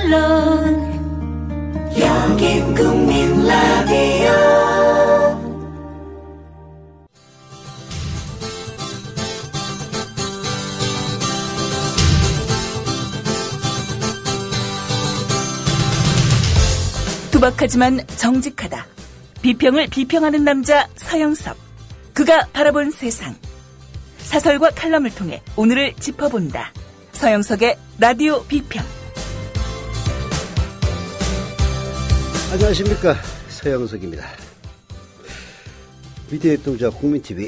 물론 여긴 국민 라디오. 투박하지만 정직하다. 비평을 비평하는 남자 서영석. 그가 바라본 세상. 사설과 칼럼을 통해 오늘을 짚어본다. 서영석의 라디오 비평. 안녕하십니까, 서영석입니다. 미디어협동조합 국민TV.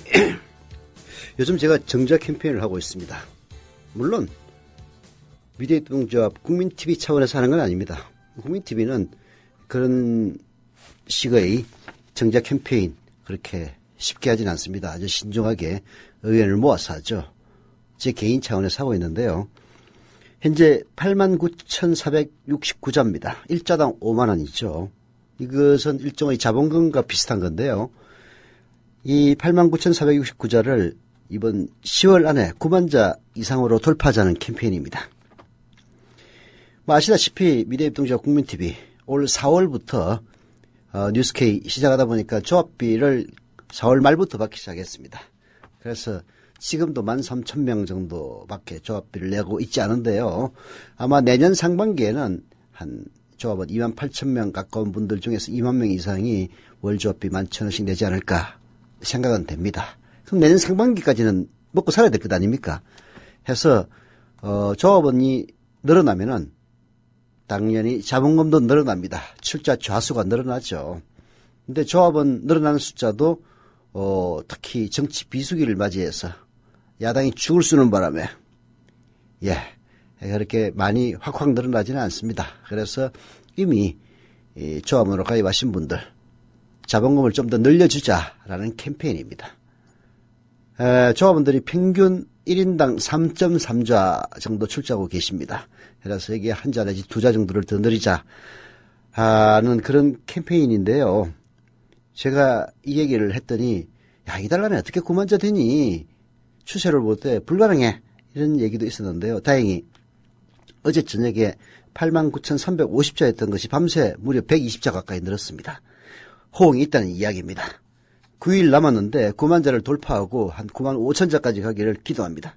요즘 제가 정자 캠페인을 하고 있습니다. 물론 미디어협동조합 국민TV 차원에서 하는 건 아닙니다. 국민TV는 그런 식의 정자 캠페인 그렇게 쉽게 하진 않습니다. 아주 신중하게 의견을 모아서 하죠. 제 개인 차원에서 하고 있는데요. 현재 89,469자입니다. 1자당 5만원이죠. 이것은 일종의 자본금과 비슷한 건데요. 이 89,469자를 이번 10월 안에 9만자 이상으로 돌파하자는 캠페인입니다. 아시다시피 미디어협동조합 국민TV 올 4월부터 뉴스K 시작하다 보니까 조합비를 4월 말부터 받기 시작했습니다. 그래서 지금도 13,000명 정도밖에 조합비를 내고 있지 않은데요. 아마 내년 상반기에는 한 조합원 28,000명 가까운 분들 중에서 2만 명 이상이 월 조합비 11,000원씩 내지 않을까 생각은 됩니다. 그럼 내년 상반기까지는 먹고 살아야 될 것 아닙니까? 해서 조합원이 늘어나면은 당연히 자본금도 늘어납니다. 출자 좌수가 늘어나죠. 근데 조합원 늘어나는 숫자도 특히 정치 비수기를 맞이해서 야당이 죽을 쓰는 바람에 그렇게 많이 확 늘어나지는 않습니다. 그래서 이미 조합원으로 가입하신 분들 자본금을 좀 더 늘려주자라는 캠페인입니다. 조합원들이 평균 1인당 3.3자 정도 출자하고 계십니다. 그래서 여기에 한 자 내지 2자 정도를 더 늘리자 하는 그런 캠페인인데요. 제가 이 얘기를 했더니 이달라면 어떻게 9만자 되니? 추세를 볼 때 불가능해. 이런 얘기도 있었는데요. 다행히 어제 저녁에 89,350자였던 것이 밤새 무려 120자 가까이 늘었습니다. 호응이 있다는 이야기입니다. 9일 남았는데 9만자를 돌파하고 한 9만 5천자까지 가기를 기도합니다.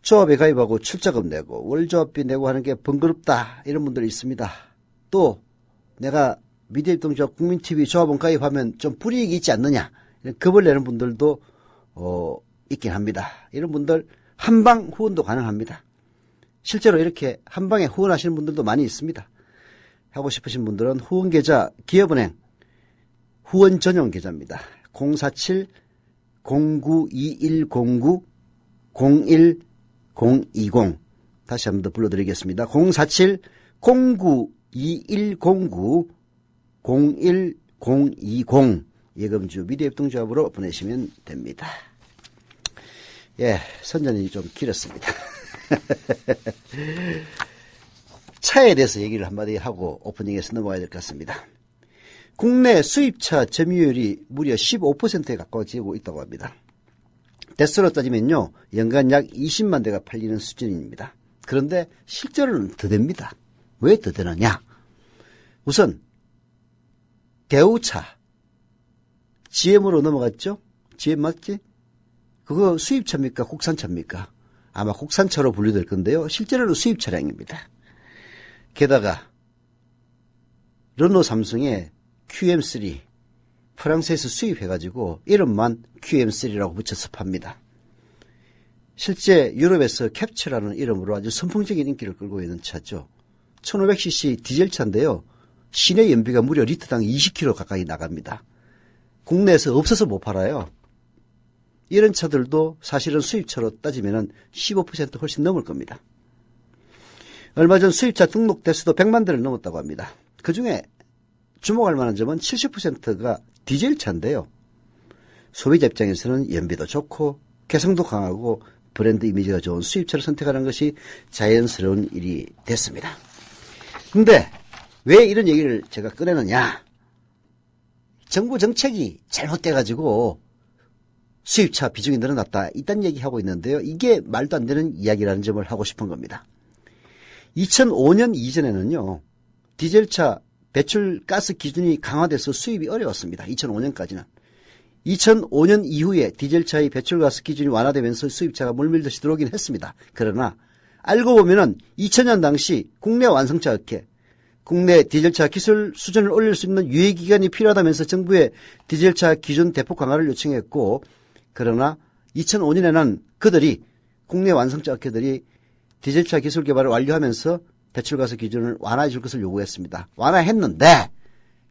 조합에 가입하고 출자금 내고 월조합비 내고 하는 게 번거롭다 이런 분들이 있습니다. 또 내가 미디어협동조합 국민TV 조합원 가입하면 좀 불이익이 있지 않느냐 이런 겁을 내는 분들도 있긴 합니다. 이런 분들 한방 후원도 가능합니다. 실제로 이렇게 한방에 후원하시는 분들도 많이 있습니다. 하고 싶으신 분들은 후원계좌 기업은행 후원 전용 계좌입니다. 047-092109-01020 다시 한 번 더 불러드리겠습니다. 047-092109-01020 예금주 미디어협동조합으로 보내시면 됩니다. 선전이 좀 길었습니다. 차에 대해서 얘기를 한마디 하고 오프닝에서 넘어가야 될 것 같습니다. 국내 수입차 점유율이 무려 15%에 가까워지고 있다고 합니다. 대수로 따지면요, 연간 약 20만 대가 팔리는 수준입니다. 그런데 실제로는 더 됩니다. 왜 더 되느냐? 우선 대우차 GM으로 넘어갔죠? GM 맞지? 그거 수입차입니까? 국산차입니까? 아마 국산차로 분류될 건데요. 실제로는 수입 차량입니다. 게다가 르노 삼성의 QM3 프랑스에서 수입해가지고 이름만 QM3라고 붙여서 팝니다. 실제 유럽에서 캡처라는 이름으로 아주 선풍적인 인기를 끌고 있는 차죠. 1500cc 디젤차인데요. 시내 연비가 무려 리터당 20km 가까이 나갑니다. 국내에서 없어서 못 팔아요. 이런 차들도 사실은 수입차로 따지면 15% 훨씬 넘을 겁니다. 얼마 전 수입차 등록 대수도 100만 대를 넘었다고 합니다. 그중에 주목할 만한 점은 70%가 디젤차인데요. 소비자 입장에서는 연비도 좋고 개성도 강하고 브랜드 이미지가 좋은 수입차를 선택하는 것이 자연스러운 일이 됐습니다. 근데 왜 이런 얘기를 제가 꺼내느냐? 정부 정책이 잘못돼가지고 수입차 비중이 늘어났다. 이딴 얘기하고 있는데요. 이게 말도 안 되는 이야기라는 점을 하고 싶은 겁니다. 2005년 이전에는요. 디젤차 배출가스 기준이 강화돼서 수입이 어려웠습니다. 2005년까지는. 2005년 이후에 디젤차의 배출가스 기준이 완화되면서 수입차가 물밀듯이 들어오긴 했습니다. 그러나 알고 보면은 2000년 당시 국내 완성차 업계, 국내 디젤차 기술 수준을 올릴 수 있는 유예기간이 필요하다면서 정부에 디젤차 기준 대폭 강화를 요청했고, 그러나 2005년에는 그들이 국내 완성차 업계들이 디젤차 기술 개발을 완료하면서 배출가스 기준을 완화해 줄 것을 요구했습니다. 완화했는데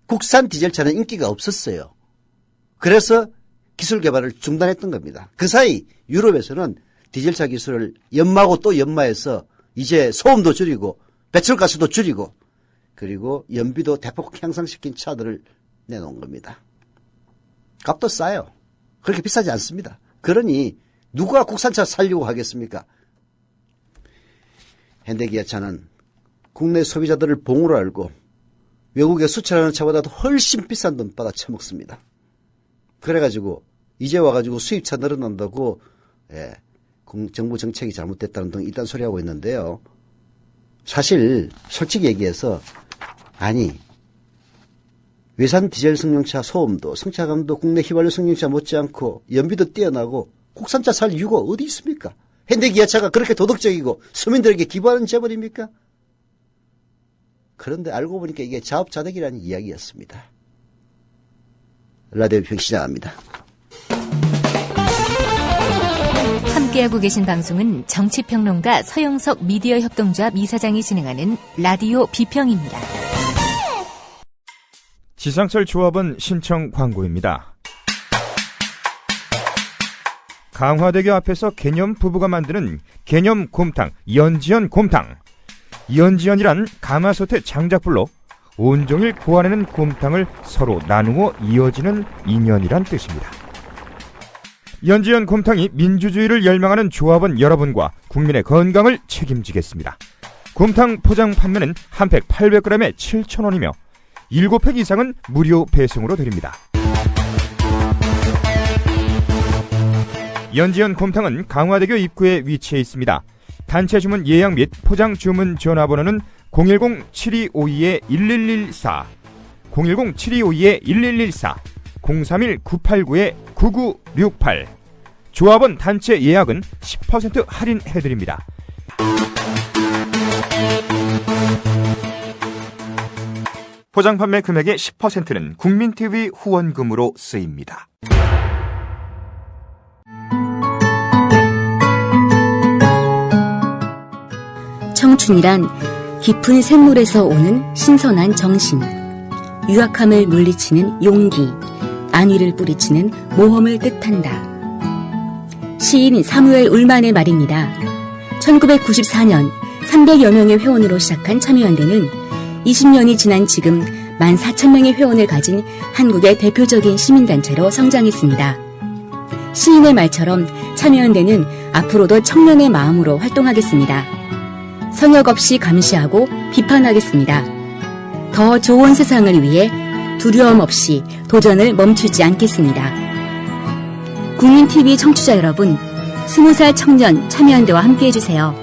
국산 디젤차는 인기가 없었어요. 그래서 기술 개발을 중단했던 겁니다. 그 사이 유럽에서는 디젤차 기술을 연마하고 또 연마해서 이제 소음도 줄이고 배출가스도 줄이고 그리고 연비도 대폭 향상시킨 차들을 내놓은 겁니다. 값도 싸요. 그렇게 비싸지 않습니다. 그러니 누가 국산차 살려고 하겠습니까? 현대기아차는 국내 소비자들을 봉으로 알고 외국에 수출하는 차보다도 훨씬 비싼 돈 받아 처먹습니다. 그래가지고 이제 와가지고 수입차 늘어난다고 정부 정책이 잘못됐다는 등 이딴 소리 하고 있는데요. 사실 솔직히 얘기해서 아니 외산 디젤 승용차 소음도 승차감도 국내 휘발유 승용차 못지않고 연비도 뛰어나고 국산차 살 이유가 어디 있습니까? 현대기아차가 그렇게 도덕적이고 서민들에게 기부하는 재벌입니까? 그런데 알고 보니까 이게 자업자득이라는 이야기였습니다. 라디오 비평 시작합니다. 함께하고 계신 방송은 정치평론가 서영석 미디어 협동조합 이사장이 진행하는 라디오 비평입니다. 지상철 조합원 신청 광고입니다. 강화대교 앞에서 개념 부부가 만드는 개념 곰탕 연지연 곰탕. 연지연이란 가마솥의 장작불로 온종일 구워내는 곰탕을 서로 나누어 이어지는 인연이란 뜻입니다. 연지연 곰탕이 민주주의를 열망하는 조합원 여러분과 국민의 건강을 책임지겠습니다. 곰탕 포장 판매는 한 팩 800g에 7,000원이며 7팩 이상은 무료 배송으로 드립니다. 연지연 곰탕은 강화대교 입구에 위치해 있습니다. 단체 주문 예약 및 포장 주문 전화번호는 010-7252-1114, 010-7252-1114, 031-989-9968. 조합원 단체 예약은 10% 할인해드립니다. 포장 판매 금액의 10%는 국민TV 후원금으로 쓰입니다. 청춘이란 깊은 샘물에서 오는 신선한 정신, 유약함을 물리치는 용기, 안위를 뿌리치는 모험을 뜻한다. 시인 사무엘 울만의 말입니다. 1994년 300여 명의 회원으로 시작한 참여연대는 20년이 지난 지금 14,000명의 회원을 가진 한국의 대표적인 시민단체로 성장했습니다. 시인의 말처럼 참여연대는 앞으로도 청년의 마음으로 활동하겠습니다. 성역 없이 감시하고 비판하겠습니다. 더 좋은 세상을 위해 두려움 없이 도전을 멈추지 않겠습니다. 국민TV 청취자 여러분, 20살 청년 참여연대와 함께해주세요.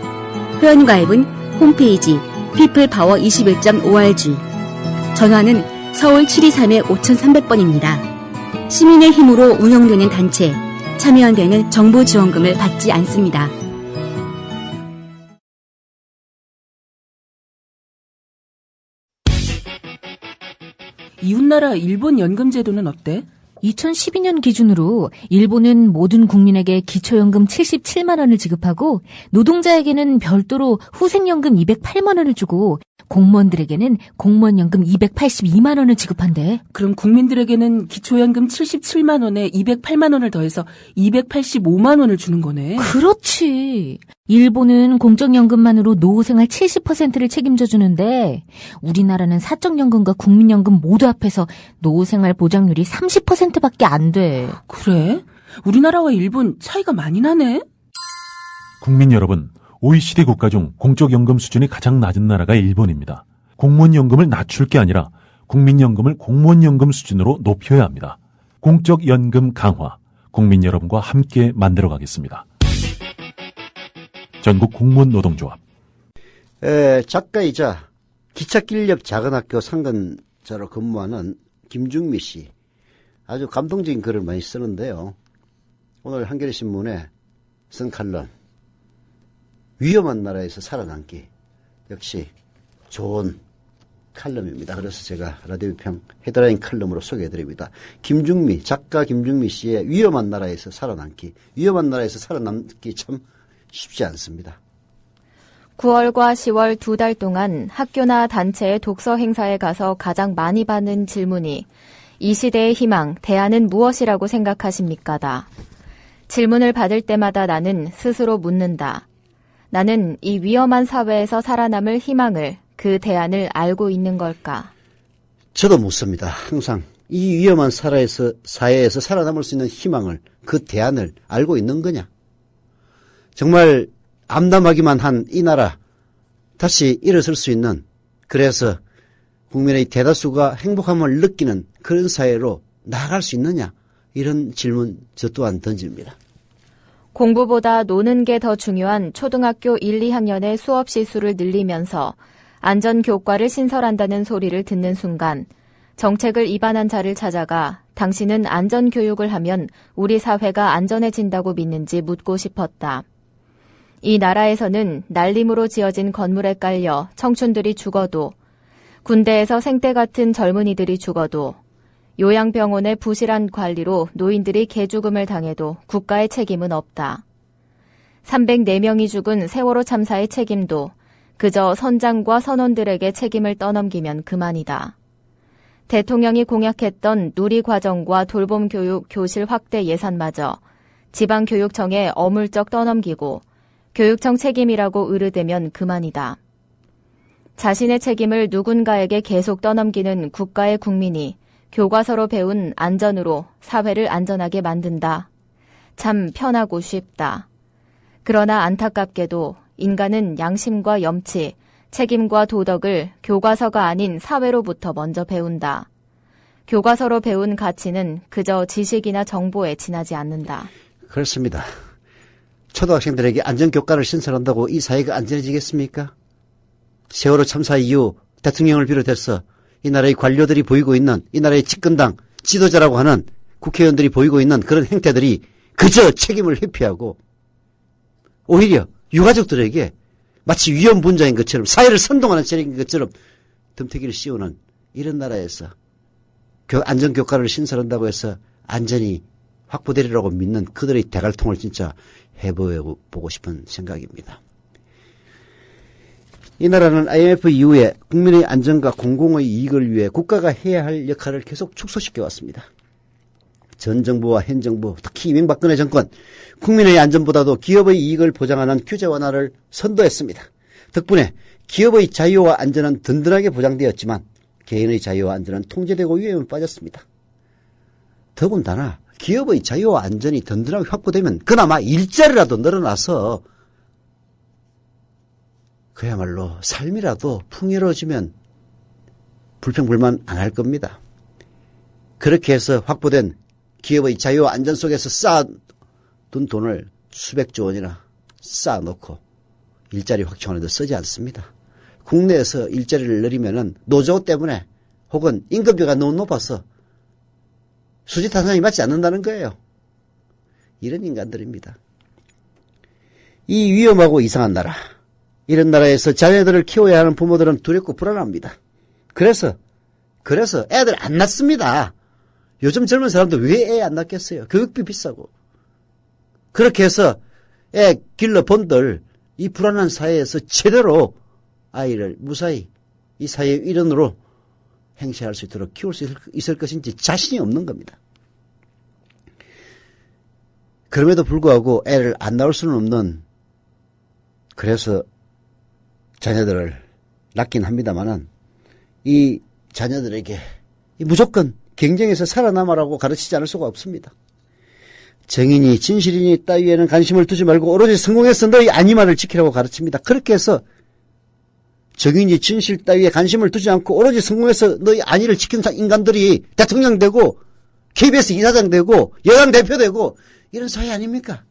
회원가입은 홈페이지 peoplepower21.org, 전화는 서울 723-5300번입니다. 시민의 힘으로 운영되는 단체, 참여연대는 정부 지원금을 받지 않습니다. 이웃나라 일본 연금제도는 어때? 2012년 기준으로 일본은 모든 국민에게 기초연금 77만 원을 지급하고 노동자에게는 별도로 후생연금 208만 원을 주고 공무원들에게는 공무원연금 282만 원을 지급한대. 그럼 국민들에게는 기초연금 77만 원에 208만 원을 더해서 285만 원을 주는 거네. 그렇지. 일본은 공적연금만으로 노후생활 70%를 책임져 주는데 우리나라는 사적연금과 국민연금 모두 합해서 노후생활 보장률이 30%밖에 안 돼. 그래? 우리나라와 일본 차이가 많이 나네? 국민 여러분, OECD 국가 중 공적연금 수준이 가장 낮은 나라가 일본입니다. 공무원연금을 낮출 게 아니라 국민연금을 공무원연금 수준으로 높여야 합니다. 공적연금 강화, 국민 여러분과 함께 만들어가겠습니다. 전국 공무원 노동조합. 작가이자 기찻길 옆 작은 학교 상근자로 근무하는 김중미 씨. 아주 감동적인 글을 많이 쓰는데요. 오늘 한겨레신문에 쓴 칼럼. 위험한 나라에서 살아남기. 역시 좋은 칼럼입니다. 그래서 제가 라디오 평 헤드라인 칼럼으로 소개해드립니다. 김중미, 작가 김중미 씨의 위험한 나라에서 살아남기. 위험한 나라에서 살아남기 참 쉽지 않습니다. 9월과 10월 2달 동안 학교나 단체의 독서 행사에 가서 가장 많이 받는 질문이 이 시대의 희망, 대안은 무엇이라고 생각하십니까?다. 질문을 받을 때마다 나는 스스로 묻는다. 나는 이 위험한 사회에서 살아남을 희망을, 그 대안을 알고 있는 걸까? 저도 묻습니다. 항상 이 위험한 사회에서 살아남을 수 있는 희망을, 그 대안을 알고 있는 거냐? 정말 암담하기만 한 이 나라 다시 일어설 수 있는, 그래서 국민의 대다수가 행복함을 느끼는 그런 사회로 나아갈 수 있느냐? 이런 질문 저 또한 던집니다. 공부보다 노는 게 더 중요한 초등학교 1, 2학년의 수업 시수를 늘리면서 안전교과를 신설한다는 소리를 듣는 순간 정책을 입안한 자를 찾아가 당신은 안전교육을 하면 우리 사회가 안전해진다고 믿는지 묻고 싶었다. 이 나라에서는 날림으로 지어진 건물에 깔려 청춘들이 죽어도, 군대에서 생떼 같은 젊은이들이 죽어도, 요양병원의 부실한 관리로 노인들이 개죽음을 당해도 국가의 책임은 없다. 304명이 죽은 세월호 참사의 책임도 그저 선장과 선원들에게 책임을 떠넘기면 그만이다. 대통령이 공약했던 누리과정과 돌봄교육 교실 확대 예산마저 지방교육청에 어물쩍 떠넘기고 교육청 책임이라고 의르대면 그만이다. 자신의 책임을 누군가에게 계속 떠넘기는 국가의 국민이 교과서로 배운 안전으로 사회를 안전하게 만든다. 참 편하고 쉽다. 그러나 안타깝게도 인간은 양심과 염치, 책임과 도덕을 교과서가 아닌 사회로부터 먼저 배운다. 교과서로 배운 가치는 그저 지식이나 정보에 지나지 않는다. 그렇습니다. 초등학생들에게 안전교과를 신설한다고 이 사회가 안전해지겠습니까? 세월호 참사 이후 대통령을 비롯해서 이 나라의 관료들이 보이고 있는, 이 나라의 집권당 지도자라고 하는 국회의원들이 보이고 있는 그런 행태들이 그저 책임을 회피하고 오히려 유가족들에게 마치 위험분자인 것처럼, 사회를 선동하는 세력인 것처럼 덤태기를 씌우는 이런 나라에서 안전교과를 신설한다고 해서 안전이 확보되리라고 믿는 그들의 대갈통을 진짜 해보고 싶은 생각입니다. 이 나라는 IMF 이후에 국민의 안전과 공공의 이익을 위해 국가가 해야 할 역할을 계속 축소시켜 왔습니다. 전 정부와 현 정부, 특히 이명박근혜 정권, 국민의 안전보다도 기업의 이익을 보장하는 규제 완화를 선도했습니다. 덕분에 기업의 자유와 안전은 든든하게 보장되었지만 개인의 자유와 안전은 통제되고 위험에 빠졌습니다. 더군다나 기업의 자유와 안전이 든든하게 확보되면 그나마 일자리라도 늘어나서 그야말로 삶이라도 풍요로워지면 불평불만 안 할 겁니다. 그렇게 해서 확보된 기업의 자유와 안전 속에서 쌓아둔 돈을 수백조 원이나 쌓아놓고 일자리 확충하는 데 쓰지 않습니다. 국내에서 일자리를 늘리면은 노조 때문에 혹은 임금비가 너무 높아서 수지타산이 맞지 않는다는 거예요. 이런 인간들입니다. 이 위험하고 이상한 나라, 이런 나라에서 자녀들을 키워야 하는 부모들은 두렵고 불안합니다. 그래서 애들 안 낳습니다. 요즘 젊은 사람들 왜 애 안 낳겠어요? 교육비 비싸고. 그렇게 해서 애 길러 본들 이 불안한 사회에서 제대로 아이를 무사히 이 사회의 일원으로 행시할 수 있도록 키울 수 있을 것인지 자신이 없는 겁니다. 그럼에도 불구하고 애를 안 낳을 수는 없는, 그래서 자녀들을 낳긴 합니다만은 이 자녀들에게 무조건 경쟁에서 살아남아라고 가르치지 않을 수가 없습니다. 정인이 진실이니 따위에는 관심을 두지 말고 오로지 성공해서 너희 안위만을 지키라고 가르칩니다. 그렇게 해서 정인이 진실 따위에 관심을 두지 않고 오로지 성공해서 너희 안위를 지키는 인간들이 대통령 되고 KBS 이사장 되고 여당 대표 되고 이런 사회 아닙니까?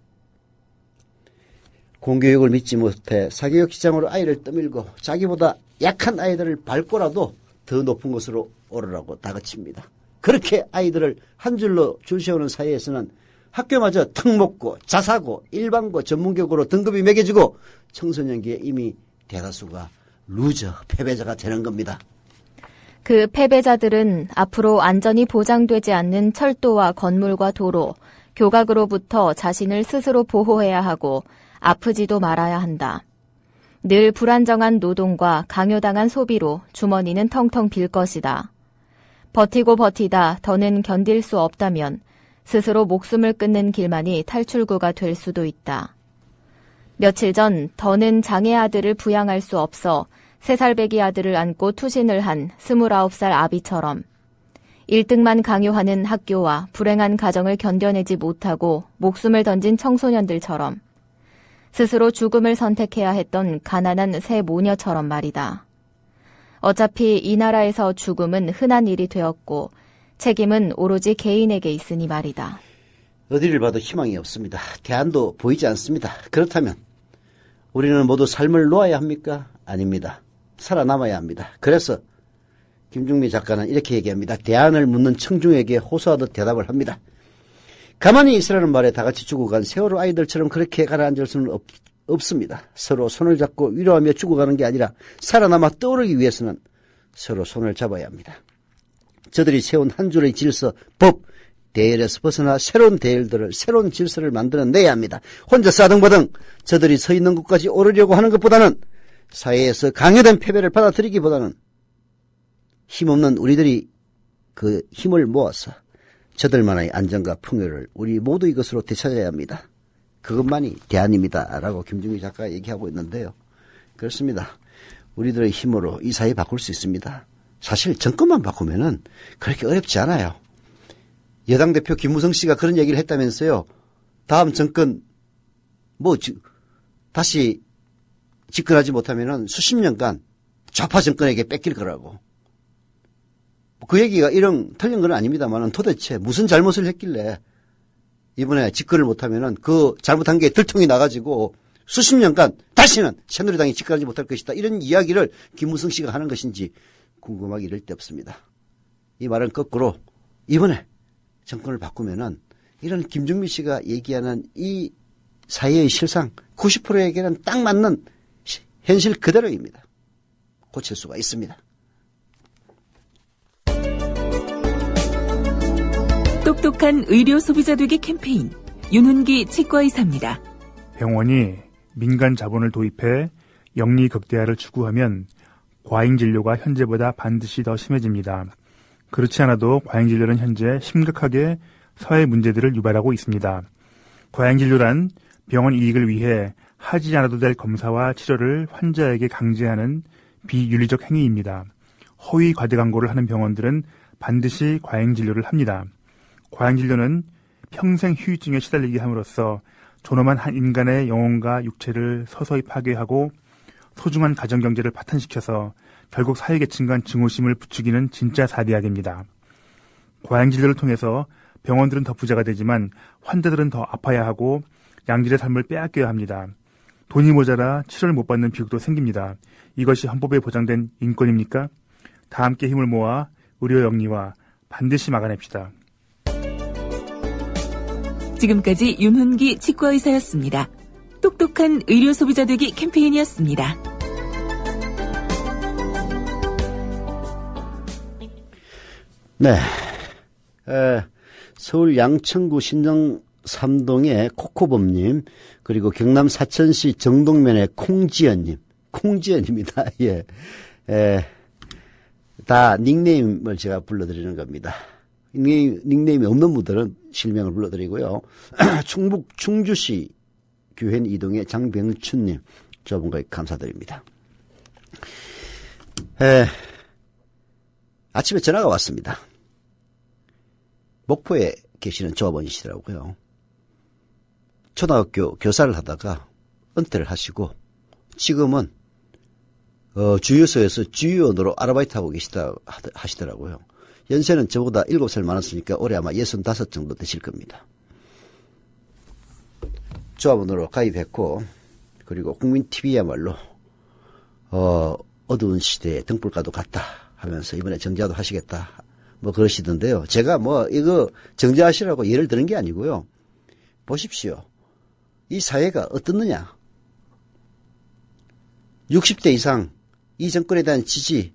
공교육을 믿지 못해 사교육 시장으로 아이를 떠밀고 자기보다 약한 아이들을 밟고라도 더 높은 곳으로 오르라고 다그칩니다. 그렇게 아이들을 한 줄로 줄 세우는 사회에서는 학교마저 턱 먹고 자사고 일반고 전문교육으로 등급이 매겨지고 청소년기에 이미 대다수가 루저, 패배자가 되는 겁니다. 그 패배자들은 앞으로 안전이 보장되지 않는 철도와 건물과 도로, 교각으로부터 자신을 스스로 보호해야 하고 아프지도 말아야 한다. 늘 불안정한 노동과 강요당한 소비로 주머니는 텅텅 빌 것이다. 버티고 버티다 더는 견딜 수 없다면 스스로 목숨을 끊는 길만이 탈출구가 될 수도 있다. 며칠 전 더는 장애 아들을 부양할 수 없어 3살배기 아들을 안고 투신을 한 29살 아비처럼 1등만 강요하는 학교와 불행한 가정을 견뎌내지 못하고 목숨을 던진 청소년들처럼 스스로 죽음을 선택해야 했던 가난한 새 모녀처럼 말이다. 어차피 이 나라에서 죽음은 흔한 일이 되었고 책임은 오로지 개인에게 있으니 말이다. 어디를 봐도 희망이 없습니다. 대안도 보이지 않습니다. 그렇다면 우리는 모두 삶을 놓아야 합니까? 아닙니다. 살아남아야 합니다. 그래서 김중미 작가는 이렇게 얘기합니다. 대안을 묻는 청중에게 호소하듯 대답을 합니다. 가만히 있으라는 말에 다 같이 죽어간 세월호 아이들처럼 그렇게 가라앉을 수는 없습니다. 서로 손을 잡고 위로하며 죽어가는 게 아니라 살아남아 떠오르기 위해서는 서로 손을 잡아야 합니다. 저들이 세운 한 줄의 질서, 법, 대열에서 벗어나 새로운 대열들을, 새로운 질서를 만들어내야 합니다. 혼자 싸등바등 저들이 서 있는 곳까지 오르려고 하는 것보다는 사회에서 강요된 패배를 받아들이기보다는 힘없는 우리들이 그 힘을 모아서 저들만의 안정과 풍요를 우리 모두 이것으로 되찾아야 합니다. 그것만이 대안입니다. 라고 김중미 작가가 얘기하고 있는데요. 그렇습니다. 우리들의 힘으로 이 사회 바꿀 수 있습니다. 사실 정권만 바꾸면은 그렇게 어렵지 않아요. 여당 대표 김무성 씨가 그런 얘기를 했다면서요. 다음 정권 다시 집권하지 못하면은 수십 년간 좌파 정권에게 뺏길 거라고. 그 얘기가 틀린 건 아닙니다만은 도대체 무슨 잘못을 했길래 이번에 집권을 못하면은 그 잘못한 게 들통이 나가지고 수십 년간 다시는 새누리당이 집권하지 못할 것이다. 이런 이야기를 김무성 씨가 하는 것인지 궁금하기 이를 데 없습니다. 이 말은 거꾸로 이번에 정권을 바꾸면은 이런 김중미 씨가 얘기하는 이 사회의 실상 90%에게는 딱 맞는 현실 그대로입니다. 고칠 수가 있습니다. 똑똑한 의료 소비자 되기 캠페인 윤훈기 치과의사입니다. 병원이 민간 자본을 도입해 영리 극대화를 추구하면 과잉 진료가 현재보다 반드시 더 심해집니다. 그렇지 않아도 과잉 진료는 현재 심각하게 사회 문제들을 유발하고 있습니다. 과잉 진료란 병원 이익을 위해 하지 않아도 될 검사와 치료를 환자에게 강제하는 비윤리적 행위입니다. 허위 과대 광고를 하는 병원들은 반드시 과잉 진료를 합니다. 과잉 진료는 평생 후유증에 시달리게 함으로써 존엄한 한 인간의 영혼과 육체를 서서히 파괴하고 소중한 가정경제를 파탄시켜서 결국 사회계층 간 증오심을 부추기는 진짜 사대악입니다. 과잉 진료를 통해서 병원들은 더 부자가 되지만 환자들은 더 아파야 하고 양질의 삶을 빼앗겨야 합니다. 돈이 모자라 치료를 못 받는 비극도 생깁니다. 이것이 헌법에 보장된 인권입니까? 다 함께 힘을 모아 의료 영리화 반드시 막아냅시다. 지금까지 윤훈기 치과의사였습니다. 똑똑한 의료 소비자 되기 캠페인이었습니다. 네. 서울 양천구 신정 3동의 코코범님, 그리고 경남 사천시 정동면의 콩지연입니다. 예. 다 닉네임을 제가 불러드리는 겁니다. 닉네임이 없는 분들은 실명을 불러드리고요. 충북 충주시 규현 이동의 장병춘님, 저분과 감사드립니다. 아침에 전화가 왔습니다. 목포에 계시는 조합원이시더라고요. 초등학교 교사를 하다가 은퇴를 하시고 지금은 주유소에서 주유원으로 아르바이트하고 하시더라고요. 연세는 저보다 7살 많았으니까 올해 아마 65 정도 되실 겁니다. 조합원으로 가입했고 그리고 국민TV야말로 어두운 시대에 등불과도 같다 하면서 이번에 정자도 하시겠다 뭐 그러시던데요. 제가 뭐 이거 정자하시라고 예를 드는 게 아니고요. 보십시오. 이 사회가 어떻느냐. 60대 이상 이 정권에 대한 지지,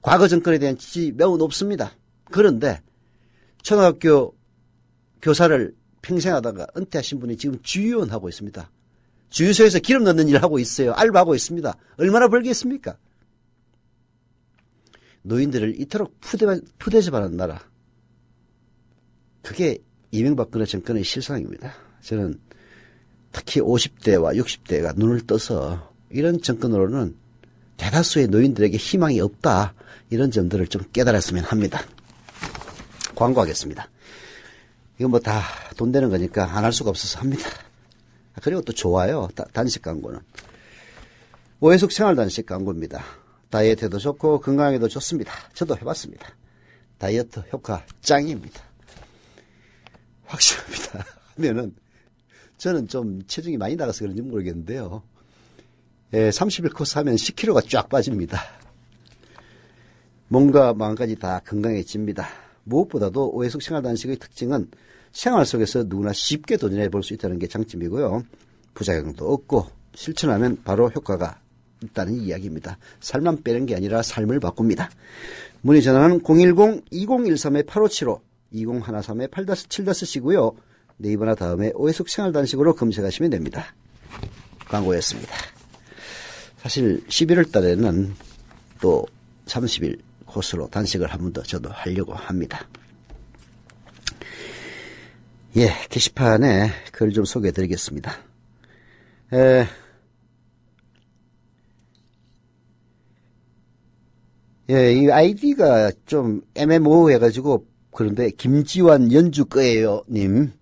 과거 정권에 대한 지지 매우 높습니다. 그런데 초등학교 교사를 평생 하다가 은퇴하신 분이 지금 주유원 하고 있습니다. 주유소에서 기름 넣는 일을 하고 있어요. 알바하고 있습니다. 얼마나 벌겠습니까? 노인들을 이토록 푸대접하는 나라. 그게 이명박근혜 정권의 실상입니다. 저는 특히 50대와 60대가 눈을 떠서 이런 정권으로는 대다수의 노인들에게 희망이 없다. 이런 점들을 좀 깨달았으면 합니다. 광고하겠습니다. 이거 뭐 다 돈 되는 거니까 안 할 수가 없어서 합니다. 그리고 또 좋아요. 단식 광고는. 오해숙 생활단식 광고입니다. 다이어트에도 좋고 건강에도 좋습니다. 저도 해봤습니다. 다이어트 효과 짱입니다. 확실합니다. 하면은 저는 좀 체중이 많이 나가서 그런지 모르겠는데요. 30일 코스 하면 10kg가 쫙 빠집니다. 몸과 마음까지 다 건강해집니다. 무엇보다도 오해숙 생활단식의 특징은 생활 속에서 누구나 쉽게 도전해 볼 수 있다는 게 장점이고요. 부작용도 없고 실천하면 바로 효과가 있다는 이야기입니다. 살만 빼는 게 아니라 삶을 바꿉니다. 문의 전화는 010-2013-8575, 2013-8-7-4시고요. 네이버나 다음에 오해숙 생활단식으로 검색하시면 됩니다. 광고였습니다. 사실 11월 달에는 또 30일 코스로 단식을 한 번 더 저도 하려고 합니다. 예, 게시판에 글 좀 소개해 드리겠습니다. 이 아이디가 좀 애매모호해가지고 그런데 김지환 연주 거예요, 님.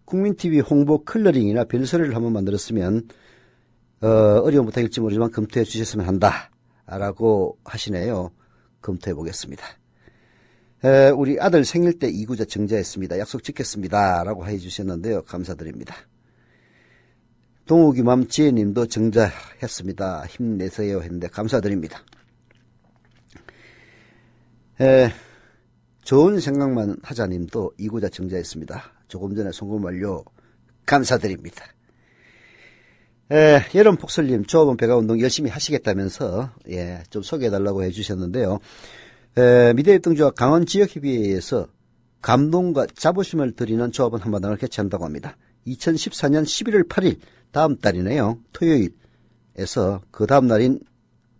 국민TV 홍보 컬러링이나 별소리를 한번 만들었으면 어려운 부탁일지 모르지만 검토해 주셨으면 한다 라고 하시네요. 검토해 보겠습니다. 우리 아들 생일 때 2구자 정자했습니다. 약속 지켰습니다 라고 해주셨는데요. 감사드립니다. 동욱이맘 지혜님도 정자했습니다. 힘내세요 했는데 감사드립니다. 좋은 생각만 하자님도 2구자 정자했습니다. 조금 전에 송금 완료. 감사드립니다. 여름 폭설님 조합원 배가 운동 열심히 하시겠다면서 좀 소개해달라고 해주셨는데요. 미대입등조합 강원 지역협의회에서 감동과 자부심을 드리는 조합원 한마당을 개최한다고 합니다. 2014년 11월 8일 다음 달이네요. 토요일에서 그 다음 날인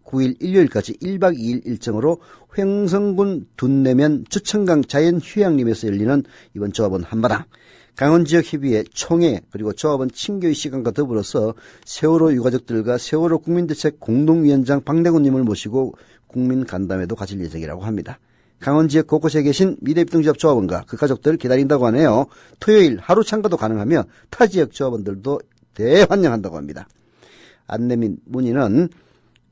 9일 일요일까지 1박 2일 일정으로 횡성군 둔내면 주천강 자연휴양림에서 열리는 이번 조합원 한마당. 강원지역협의회 총회 그리고 조합원 친교의 시간과 더불어서 세월호 유가족들과 세월호 국민대책 공동위원장 박내군님을 모시고 국민 간담회도 가질 예정이라고 합니다. 강원지역 곳곳에 계신 미대입등조합 조합원과 그 가족들 기다린다고 하네요. 토요일 하루 참가도 가능하며 타 지역 조합원들도 대환영한다고 합니다. 안내 및 문의는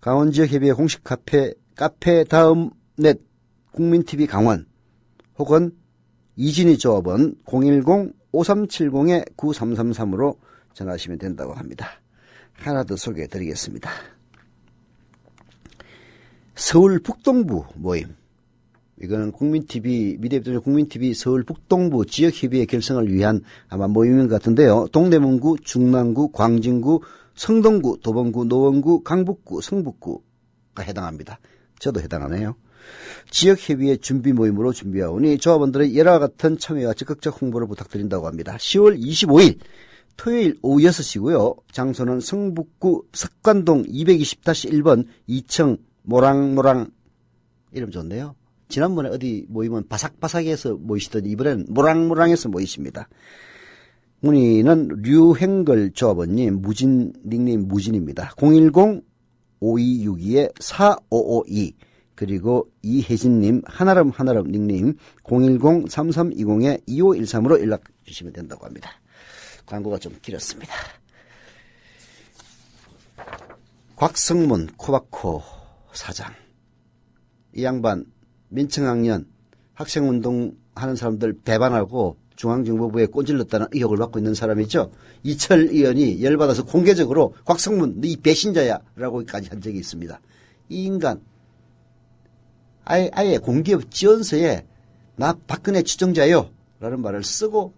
강원지역협의회 공식 카페 다음 넷 국민TV 강원 혹은 이진희 조합원 010-5370-9333으로 전화하시면 된다고 합니다. 하나 더 소개해 드리겠습니다. 서울 북동부 모임. 이거는 국민TV, 미대입등조합 국민TV 서울 북동부 지역협의회 결성을 위한 아마 모임인 것 같은데요. 동대문구, 중랑구, 광진구, 성동구, 도봉구, 노원구, 강북구, 성북구가 해당합니다. 저도 해당하네요. 지역협의회 준비 모임으로 준비하오니 조합원들의 예와 같은 참여와 적극적 홍보를 부탁드린다고 합니다. 10월 25일 토요일 오후 6시고요. 장소는 성북구 석관동 220-1번 2층 모랑모랑. 이름 좋네요. 지난번에 어디 모이면 바삭바삭해서 모이시더니 이번에는 모랑모랑해서 모이십니다. 문의는 류행걸 조합원님, 닉네임 무진입니다. 010-5262-4552 그리고 이혜진님 한아름 닉네임 010-3320-2513으로 연락 주시면 된다고 합니다. 광고가 좀 길었습니다. 곽성문 코바코 사장. 이 양반 민청학년 학생운동 하는 사람들 배반하고 중앙정보부에 꼰질렀다는 의혹을 받고 있는 사람이죠. 이철 의원이 열받아서 공개적으로 곽성문 너 이 배신자야 라고까지 한 적이 있습니다. 이 인간 아예 공기업 지원서에 나 박근혜 추종자요 라는 말을 쓰고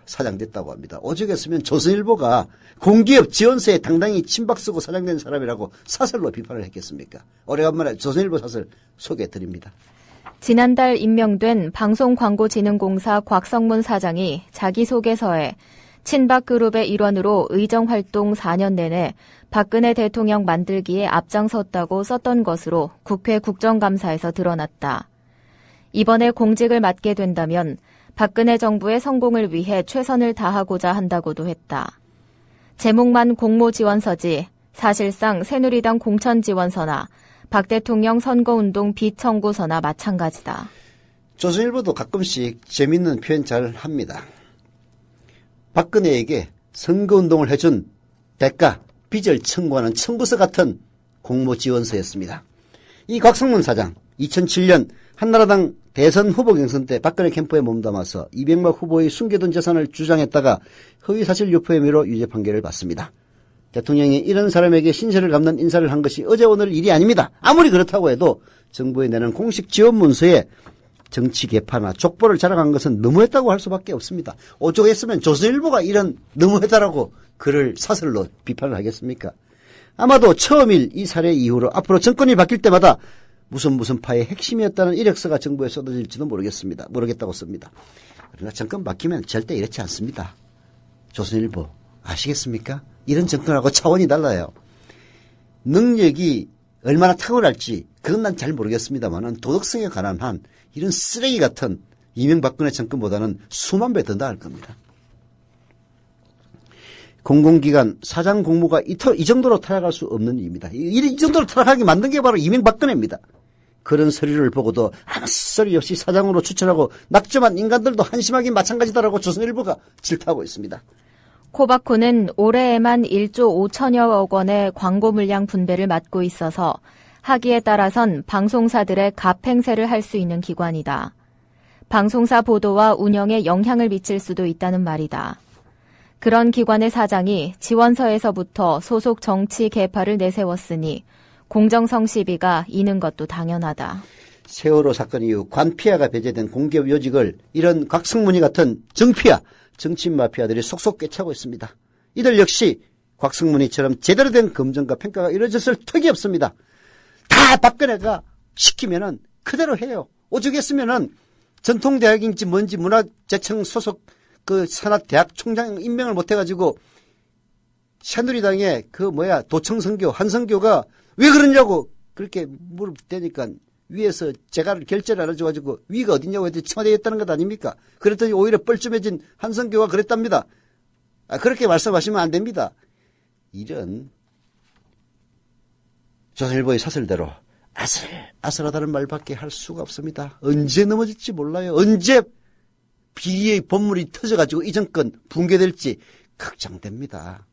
사장됐다고 합니다. 오죽했으면 조선일보가 공기업 지원서에 당당히 친박 쓰고 사장된 사람이라고 사설로 비판을 했겠습니까? 오래간만에 조선일보 사설 소개해드립니다. 지난달 임명된 방송광고진흥공사 곽성문 사장이 자기소개서에 친박그룹의 일원으로 의정활동 4년 내내 박근혜 대통령 만들기에 앞장섰다고 썼던 것으로 국회 국정감사에서 드러났다. 이번에 공직을 맡게 된다면 박근혜 정부의 성공을 위해 최선을 다하고자 한다고도 했다. 제목만 공모지원서지 사실상 새누리당 공천지원서나 박 대통령 선거운동 비청구서나 마찬가지다. 조선일보도 가끔씩 재밌는 표현 잘 합니다. 박근혜에게 선거운동을 해준 대가, 빚을 청구하는 청구서 같은 공모지원서였습니다. 이 곽성문 사장 2007년 한나라당 대선 후보 경선 때 박근혜 캠프에 몸담아서 이명박 후보의 숨겨둔 재산을 주장했다가 허위사실 유포 혐의로 유죄 판결을 받습니다. 대통령이 이런 사람에게 신세를 갚는 인사를 한 것이 어제 오늘 일이 아닙니다. 아무리 그렇다고 해도 정부에 내는 공식 지원 문서에 정치 개파나 족보를 자랑한 것은 너무했다고 할 수밖에 없습니다. 오죽했으면 조선일보가 이런 너무했다라고 글을 사설로 비판을 하겠습니까? 아마도 처음일 이 사례 이후로 앞으로 정권이 바뀔 때마다 무슨 파의 핵심이었다는 이력서가 정부에 쏟아질지도 모르겠다고 씁니다. 그러나 정권 바뀌면 절대 이렇지 않습니다. 조선일보 아시겠습니까? 이런 정권하고 차원이 달라요. 능력이 얼마나 탁월할지 그건 난 잘 모르겠습니다만 도덕성에 관한 한 이런 쓰레기 같은 이명박근혜 정권보다는 수만 배 더 나을 겁니다. 공공기관 사장 공모가 이 정도로 타락할 수 없는 일입니다. 이 정도로 타락하게 만든 게 바로 이명박근혜입니다. 그런 서류를 보고도 아무 소리 없이 사장으로 추천하고 낙점한 인간들도 한심하긴 마찬가지다라고 조선일보가 질타하고 있습니다. 코바코는 올해에만 1조 5천여억 원의 광고 물량 분배를 맡고 있어서 하기에 따라선 방송사들의 갑행세를 할 수 있는 기관이다. 방송사 보도와 운영에 영향을 미칠 수도 있다는 말이다. 그런 기관의 사장이 지원서에서부터 소속 정치 계파를 내세웠으니 공정성 시비가 이는 것도 당연하다. 세월호 사건 이후 관피아가 배제된 공기업 요직을 이런 곽성문이 같은 정피아, 정치인 마피아들이 속속 꿰차고 있습니다. 이들 역시 곽성문이처럼 제대로 된 검증과 평가가 이루어졌을 턱이 없습니다. 다 박근혜가 시키면은 그대로 해요. 오죽했으면은 전통대학인지 뭔지 문화재청 소속 그 산하대학 총장 임명을 못해가지고 새누리당의 도청선교 한선교가 왜 그러냐고 그렇게 물어대니까 위에서 제가를 결재를 안 해줘가지고 위가 어딨냐고 했더니 청와대에 있다는 것 아닙니까? 그랬더니 오히려 뻘쭘해진 한선교가 그랬답니다. 그렇게 말씀하시면 안 됩니다. 이런 조선일보의 사설대로 아슬아슬하다는 말밖에 할 수가 없습니다. 언제 넘어질지 몰라요. 언제 비리의 본물이 터져가지고 이 정권 붕괴될지 걱정됩니다.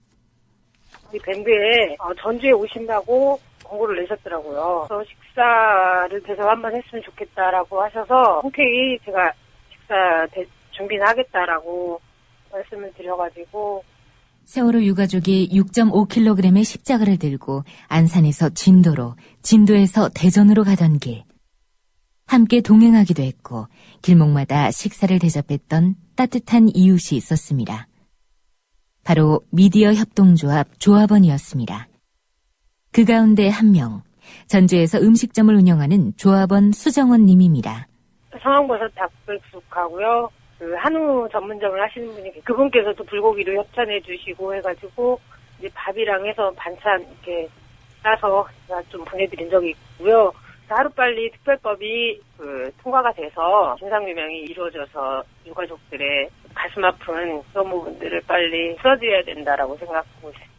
우리 밴드에 전주에 오신다고 공고를 내셨더라고요. 그래서 식사를 대접 한번 했으면 좋겠다라고 하셔서 흔쾌히 제가 식사 준비는 하겠다라고 말씀을 드려가지고 세월호 유가족이 6.5kg의 십자가를 들고 안산에서 진도로, 진도에서 대전으로 가던 길. 함께 동행하기도 했고 길목마다 식사를 대접했던 따뜻한 이웃이 있었습니다. 바로 미디어 협동조합 조합원이었습니다. 그 가운데 한 명, 전주에서 음식점을 운영하는 조합원 수정원 님입니다. 상황버섯 닭백숙하고요. 그 한우 전문점을 하시는 분이 그분께서도 불고기를 협찬해 주시고 해가지고 이제 밥이랑 해서 반찬 이렇게 싸서 제가 좀 보내드린 적이 있고요. 하루빨리 특별법이 통과가 돼서 진상규명이 이루어져서 유가족들의 가슴 아픈 그런 부분들을 빨리 풀어드려야 된다라고 생각하고 있습니다.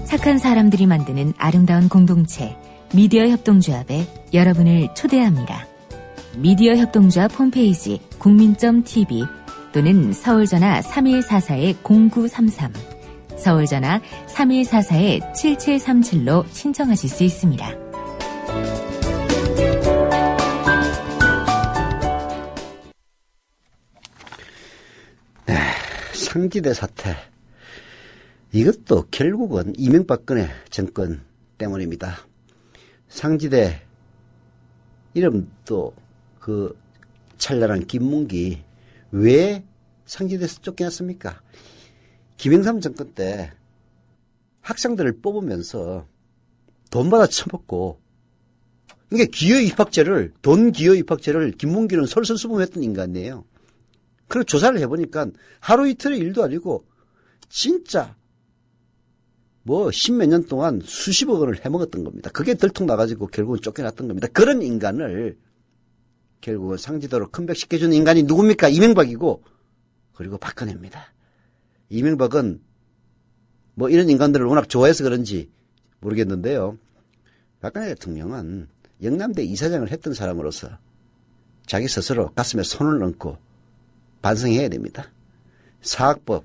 착한 사람들이 만드는 아름다운 공동체 미디어 협동조합에 여러분을 초대합니다. 미디어 협동조합 홈페이지 국민.tv 또는 서울전화 3144-0933 서울전화 3144-7737로 신청하실 수 있습니다. 상지대 사태. 이것도 결국은 이명박근혜 정권 때문입니다. 상지대 이름도 그 찬란한 김문기 왜 상지대에서 쫓겨났습니까? 김영삼 정권 때 학생들을 뽑으면서 돈 받아 처먹고 이게 기여입학제를 돈 기여입학제를 김문기는 솔선수범했던 인간이에요. 그리고 조사를 해보니까 하루 이틀의 일도 아니고 진짜 뭐 십몇 년 동안 수십억 원을 해먹었던 겁니다. 그게 들통나가지고 결국은 쫓겨났던 겁니다. 그런 인간을 결국은 상지도로 컴백시켜준 인간이 누굽니까? 이명박이고 그리고 박근혜입니다. 이명박은 뭐 이런 인간들을 워낙 좋아해서 그런지 모르겠는데요. 박근혜 대통령은 영남대 이사장을 했던 사람으로서 자기 스스로 가슴에 손을 얹고 반성해야 됩니다. 사학법,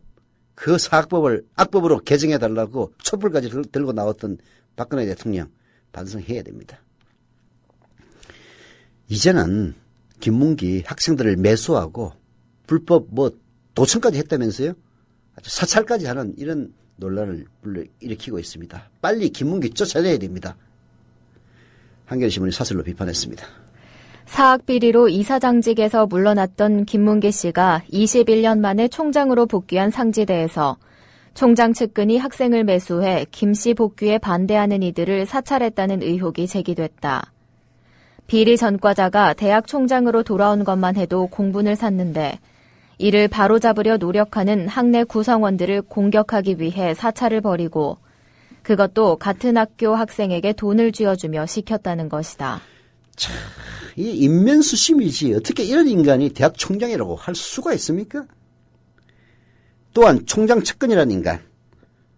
그 사학법을 악법으로 개정해달라고 촛불까지 들고 나왔던 박근혜 대통령 반성해야 됩니다. 이제는 김문기 학생들을 매수하고 불법 뭐 도청까지 했다면서요? 아주 사찰까지 하는 이런 논란을 일으키고 있습니다. 빨리 김문기 쫓아내야 됩니다. 한겨레신문이 사설로 비판했습니다. 사학비리로 이사장직에서 물러났던 김문기 씨가 21년 만에 총장으로 복귀한 상지대에서 총장 측근이 학생을 매수해 김 씨 복귀에 반대하는 이들을 사찰했다는 의혹이 제기됐다. 비리 전과자가 대학 총장으로 돌아온 것만 해도 공분을 샀는데 이를 바로잡으려 노력하는 학내 구성원들을 공격하기 위해 사찰을 벌이고 그것도 같은 학교 학생에게 돈을 쥐어주며 시켰다는 것이다. 참, 이 인면수심이지 어떻게 이런 인간이 대학 총장이라고 할 수가 있습니까? 또한 총장 측근이라는 인간,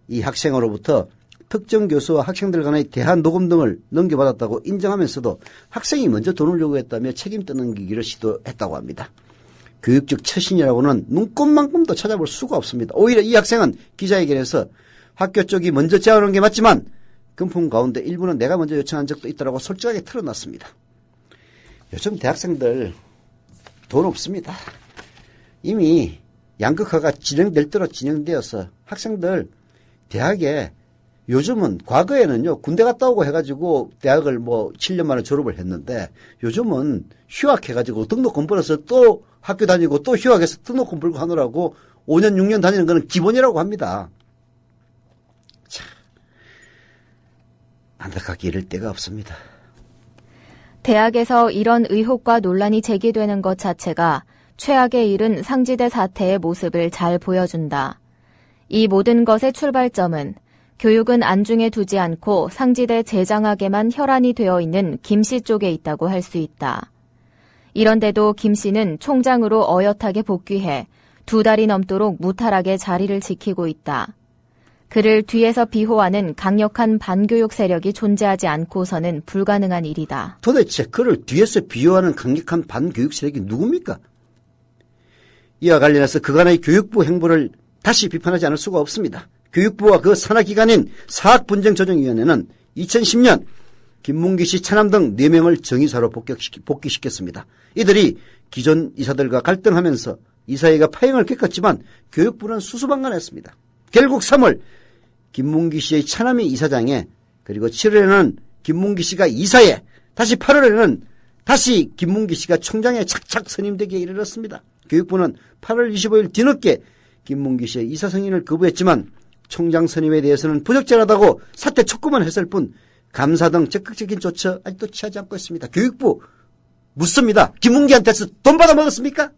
이 학생으로부터 특정 교수와 학생들 간의 대화 녹음 등을 넘겨받았다고 인정하면서도 학생이 먼저 돈을 요구했다며 책임 떠넘기기를 시도했다고 합니다. 교육적 처신이라고는 눈꼽만큼도 찾아볼 수가 없습니다. 오히려 이 학생은 기자회견에서 학교 쪽이 먼저 제안한 게 맞지만 금품 가운데 일부는 내가 먼저 요청한 적도 있다고 솔직하게 털어놨습니다. 요즘 대학생들 돈 없습니다. 이미 양극화가 진행될 대로 진행되어서 학생들 대학에 요즘은 과거에는요 군대 갔다 오고 해가지고 대학을 뭐 7년 만에 졸업을 했는데 요즘은 휴학해가지고 등록금 벌어서 또 학교 다니고 또 휴학해서 등록금 벌고 하느라고 5년 6년 다니는 거는 기본이라고 합니다. 참 안타깝게 이럴 데가 없습니다. 대학에서 이런 의혹과 논란이 제기되는 것 자체가 최악에 이른 상지대 사태의 모습을 잘 보여준다. 이 모든 것의 출발점은 교육은 안중에 두지 않고 상지대 재장학에만 혈안이 되어 있는 김 씨 쪽에 있다고 할 수 있다. 이런데도 김 씨는 총장으로 어엿하게 복귀해 2달이 넘도록 무탈하게 자리를 지키고 있다. 그를 뒤에서 비호하는 강력한 반교육 세력이 존재하지 않고서는 불가능한 일이다. 도대체 그를 뒤에서 비호하는 강력한 반교육 세력이 누굽니까? 이와 관련해서 그간의 교육부 행보를 다시 비판하지 않을 수가 없습니다. 교육부와 그 산하기관인 사학분쟁조정위원회는 2010년 김문기 씨, 차남 등 4명을 정의사로 복귀시켰습니다. 이들이 기존 이사들과 갈등하면서 이사회가 파행을 겪었지만 교육부는 수수방관했습니다. 결국 3월 김문기 씨의 차남이 이사장에, 그리고 7월에는 김문기 씨가 이사에, 다시 8월에는 다시 김문기 씨가 총장에 착착 선임되기에 이르렀습니다. 교육부는 8월 25일 뒤늦게 김문기 씨의 이사 승인을 거부했지만 총장 선임에 대해서는 부적절하다고 사퇴 촉구만 했을 뿐 감사 등 적극적인 조처 아직도 취하지 않고 있습니다. 교육부 묻습니다. 김문기한테서 돈 받아 먹었습니까?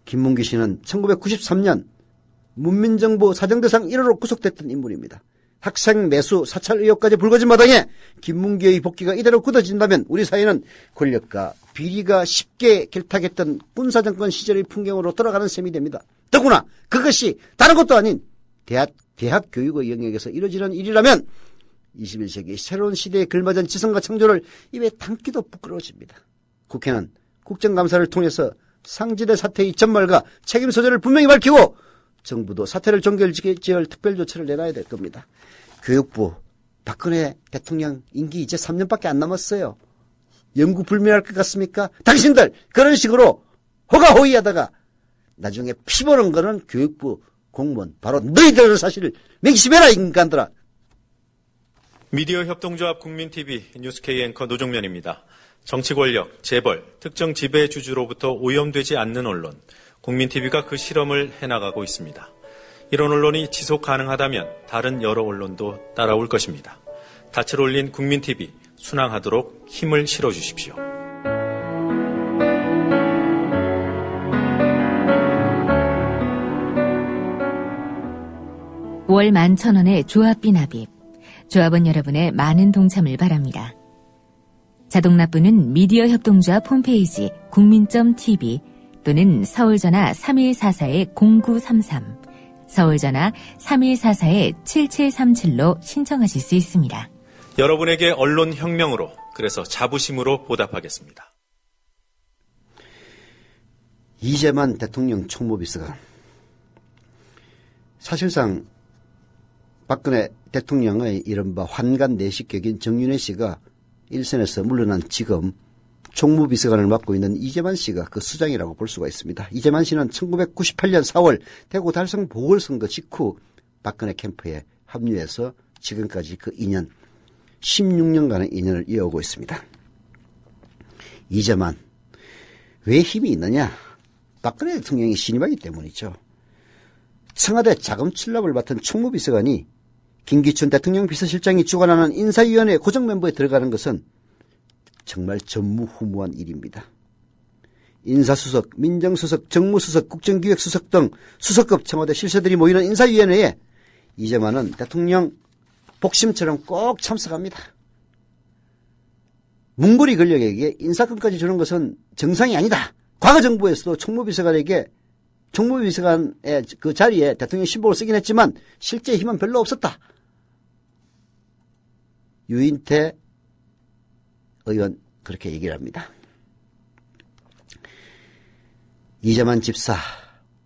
김문기 씨는 1993년 문민정부 사정대상 1호로 구속됐던 인물입니다. 학생 매수 사찰 의혹까지 불거진 마당에 김문기의 복귀가 이대로 굳어진다면 우리 사회는 권력과 비리가 쉽게 결탁했던 군사정권 시절의 풍경으로 돌아가는 셈이 됩니다. 더구나 그것이 다른 것도 아닌 대학 교육의 영역에서 이루어지는 일이라면 21세기 새로운 시대에 걸맞은 지성과 창조를 입에 담기도 부끄러워집니다. 국회는 국정감사를 통해서 상지대 사태의 전말과 책임 소재를 분명히 밝히고 정부도 사태를 종결지을 특별조처를 내놔야 될 겁니다. 교육부, 박근혜 대통령 임기 이제 3년밖에 안 남았어요. 영구불명할 것 같습니까? 당신들 그런 식으로 호가호위하다가 나중에 피보는 거는 교육부 공무원 바로 너희들의 사실을 맹심해라 인간들아. 미디어 협동조합 국민TV 뉴스K 앵커 노종면입니다. 정치 권력, 재벌, 특정 지배 주주로부터 오염되지 않는 언론, 국민TV가 그 실험을 해나가고 있습니다. 이런 언론이 지속 가능하다면 다른 여러 언론도 따라올 것입니다. 닻을 올린 국민TV, 순항하도록 힘을 실어주십시오. 월 11,000원의 조합비 납입. 조합원 여러분의 많은 동참을 바랍니다. 자동납부는 미디어 협동조합 홈페이지 국민.tv 또는 서울전화 3144-0933, 서울전화 3144-7737로 신청하실 수 있습니다. 여러분에게 언론혁명으로, 그래서 자부심으로 보답하겠습니다. 이재만 대통령 총무비서관. 사실상 박근혜 대통령의 이른바 환관 내식격인 정윤회 씨가 일선에서 물러난 지금 총무비서관을 맡고 있는 이재만 씨가 그 수장이라고 볼 수가 있습니다. 이재만 씨는 1998년 4월 대구 달성 보궐선거 직후 박근혜 캠프에 합류해서 지금까지 그 인연 16년간의 인연을 이어오고 있습니다. 이재만 왜 힘이 있느냐? 박근혜 대통령이 신임하기 때문이죠. 청와대 자금 출납을 맡은 총무비서관이 김기춘 대통령 비서실장이 주관하는 인사위원회 고정 멤버에 들어가는 것은 정말 전무후무한 일입니다. 인사수석, 민정수석, 정무수석, 국정기획수석 등 수석급 청와대 실세들이 모이는 인사위원회에 이재만은 대통령 복심처럼 꼭 참석합니다. 문고리 권력에게 인사권까지 주는 것은 정상이 아니다. 과거 정부에서도 총무비서관의 그 자리에 대통령 신복을 쓰긴 했지만 실제 힘은 별로 없었다. 유인태 의원 그렇게 얘기를 합니다. 이재만 집사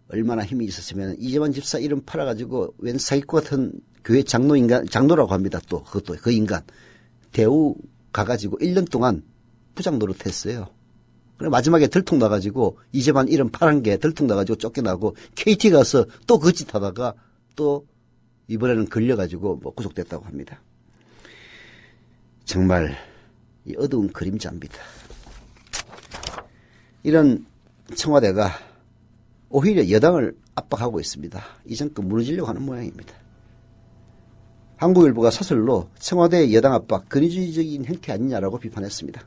얼마나 힘이 있었으면 이재만 집사 이름 팔아가지고 웬 사기꾼 같은 교회 장로라고 합니다. 또 그것도 그 인간 대우 가가지고 1년 동안 부장 노릇했어요. 그래 마지막에 들통 나가지고 이재만 이름 파란 게 들통 나가지고 쫓겨나고 KT 가서 또 그 짓 하다가 또 이번에는 걸려가지고 뭐 구속됐다고 합니다. 정말 이 어두운 그림자입니다. 이런 청와대가 오히려 여당을 압박하고 있습니다. 이 정권 무너지려고 하는 모양입니다. 한국일보가 사설로 청와대의 여당 압박 근위주의적인 행태 아니냐라고 비판했습니다.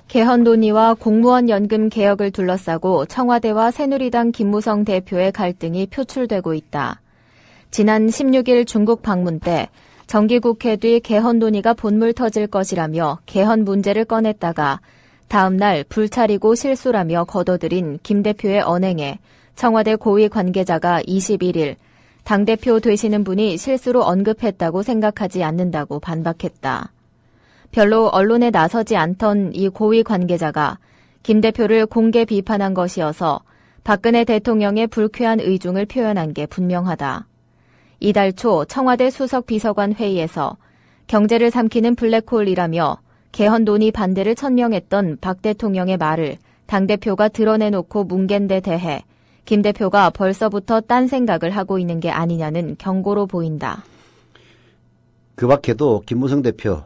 개헌 논의와 공무원 연금 개혁을 둘러싸고 청와대와 새누리당 김무성 대표의 갈등이 표출되고 있다. 지난 16일 중국 방문 때 정기국회 뒤 개헌 논의가 본물 터질 것이라며 개헌 문제를 꺼냈다가 다음 날 불찰이고 실수라며 거둬들인 김 대표의 언행에 청와대 고위 관계자가 21일 당대표 되시는 분이 실수로 언급했다고 생각하지 않는다고 반박했다. 별로 언론에 나서지 않던 이 고위 관계자가 김 대표를 공개 비판한 것이어서 박근혜 대통령의 불쾌한 의중을 표현한 게 분명하다. 이달 초 청와대 수석 비서관 회의에서 경제를 삼키는 블랙홀이라며 개헌 논의 반대를 천명했던 박 대통령의 말을 당대표가 드러내놓고 뭉갠 데 대해 김 대표가 벌써부터 딴 생각을 하고 있는 게 아니냐는 경고로 보인다. 그 밖에도 김무성 대표,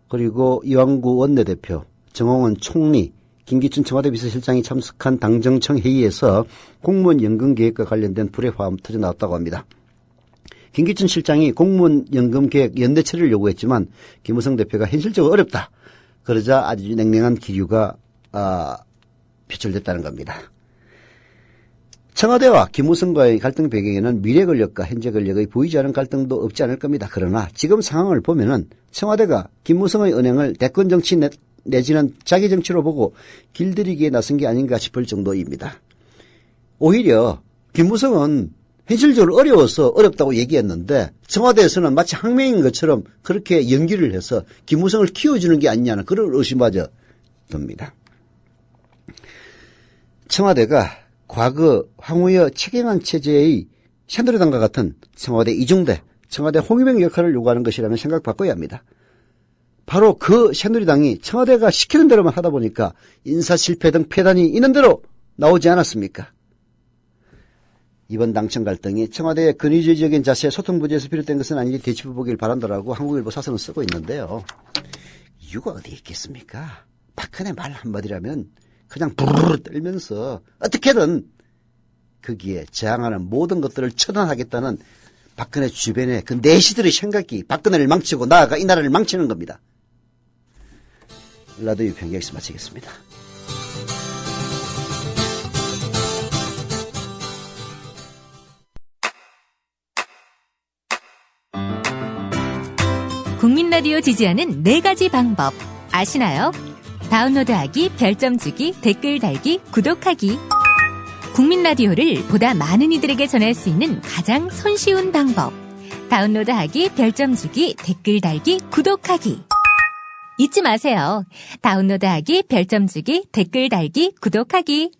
그리고 이완구 원내대표, 정홍원 총리, 김기춘 청와대 비서실장이 참석한 당정청 회의에서 공무원 연금 계획과 관련된 불의 화음 터져나왔다고 합니다. 김기춘 실장이 공무원 연금 계획 연내 처리를 요구했지만 김무성 대표가 현실적으로 어렵다. 그러자 아주 냉랭한 기류가 표출됐다는 겁니다. 청와대와 김무성과의 갈등 배경에는 미래 권력과 현재 권력의 보이지 않은 갈등도 없지 않을 겁니다. 그러나 지금 상황을 보면은 청와대가 김무성의 은행을 대권 정치 내지는 자기 정치로 보고 길들이기에 나선 게 아닌가 싶을 정도입니다. 오히려 김무성은 현실적으로 어려워서 어렵다고 얘기했는데 청와대에서는 마치 항명인 것처럼 그렇게 연기를 해서 김무성을 키워주는 게 아니냐는 그런 의심마저 듭니다. 청와대가 과거 황우여 최경환 체제의 새누리당과 같은 청와대 이중대, 청와대 홍위병 역할을 요구하는 것이라면 생각 바꿔야 합니다. 바로 그 새누리당이 청와대가 시키는 대로만 하다 보니까 인사 실패 등 폐단이 있는 대로 나오지 않았습니까? 이번 당청 갈등이 청와대의 근위주의적인 자세, 소통 부재에서 비롯된 것은 아니니 되짚어보길 바란다라고 한국일보 사설은 쓰고 있는데요. 이유가 어디 있겠습니까? 박근혜 말 한마디라면 그냥 부르르 떨면서 어떻게든 거기에 저항하는 모든 것들을 처단하겠다는 박근혜 주변의 그 내시들의 생각이 박근혜를 망치고 나아가 이 나라를 망치는 겁니다. 라디오 평 여기서 마치겠습니다. 국민 라디오 지지하는 4가지 방법 아시나요? 다운로드하기, 별점 주기, 댓글 달기, 구독하기. 국민 라디오를 보다 많은 이들에게 전할 수 있는 가장 손쉬운 방법. 다운로드하기, 별점 주기, 댓글 달기, 구독하기. 잊지 마세요. 다운로드하기, 별점 주기, 댓글 달기, 구독하기.